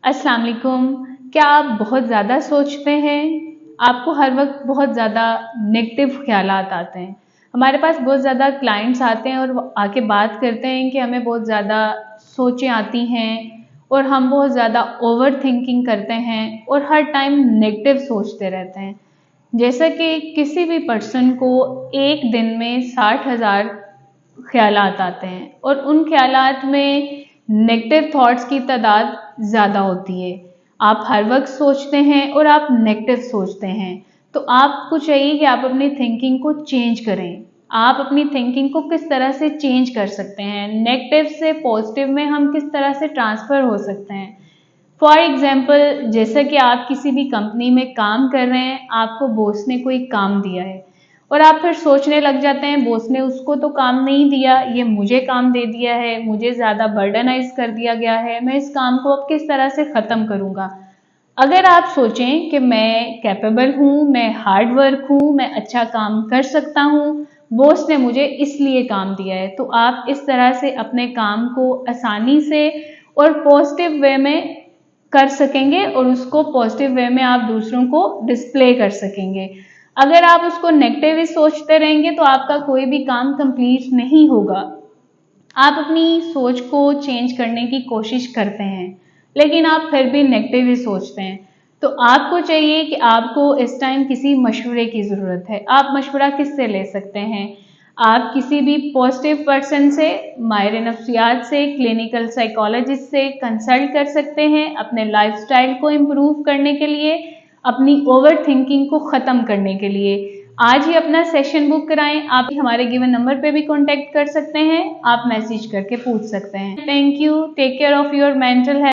अस्सलाम वालेकुम। क्या आप बहुत ज़्यादा सोचते हैं? आपको हर वक्त बहुत ज़्यादा नेगेटिव ख्यालात आते हैं। हमारे पास बहुत ज़्यादा क्लाइंट्स आते हैं और वो आके बात करते हैं कि हमें बहुत ज़्यादा सोचें आती हैं और हम बहुत ज़्यादा ओवर थिंकिंग करते हैं और हर टाइम नेगेटिव सोचते रहते हैं। जैसा कि किसी भी पर्सन को एक दिन में 60,000 ख्यालात आते हैं और उन ख्यालात में नेगेटिव थॉट्स की तादाद ज़्यादा होती है। आप हर वक्त सोचते हैं और आप नेगेटिव सोचते हैं, तो आपको चाहिए कि आप अपनी थिंकिंग को चेंज करें। आप अपनी थिंकिंग को किस तरह से चेंज कर सकते हैं, नेगेटिव से पॉजिटिव में हम किस तरह से ट्रांसफ़र हो सकते हैं। फॉर एग्जाम्पल, जैसा कि आप किसी भी कंपनी में काम कर रहे हैं, आपको बॉस ने कोई काम दिया है और आप फिर सोचने लग जाते हैं बॉस ने उसको तो काम नहीं दिया, ये मुझे काम दे दिया है, मुझे ज़्यादा बर्डनाइज कर दिया गया है, मैं इस काम को अब किस तरह से ख़त्म करूँगा। अगर आप सोचें कि मैं कैपेबल हूँ, मैं हार्ड वर्क हूँ, मैं अच्छा काम कर सकता हूँ, बॉस ने मुझे इसलिए काम दिया है, तो आप इस तरह से अपने काम को आसानी से और पॉजिटिव वे में कर सकेंगे और उसको पॉजिटिव वे में आप दूसरों को डिस्प्ले कर सकेंगे। अगर आप उसको नेगेटिव ही सोचते रहेंगे तो आपका कोई भी काम कंप्लीट नहीं होगा। आप अपनी सोच को चेंज करने की कोशिश करते हैं, लेकिन आप फिर भी नेगेटिव ही सोचते हैं। तो आपको चाहिए कि आपको इस टाइम किसी मशवरे की ज़रूरत है। आप मशवरा किससे ले सकते हैं? आप किसी भी पॉजिटिव पर्सन से, माहिर नफ्सियात से, क्लिनिकल साइकोलॉजिस्ट से कंसल्ट कर सकते हैं अपने लाइफस्टाइल को इम्प्रूव करने के लिए, अपनी ओवर थिंकिंग को ख़त्म करने के लिए। आज ही अपना सेशन बुक कराएं। आप हमारे गिवन नंबर पे भी कांटेक्ट कर सकते हैं, आप मैसेज करके पूछ सकते हैं। Thank you. Take care of your mental health.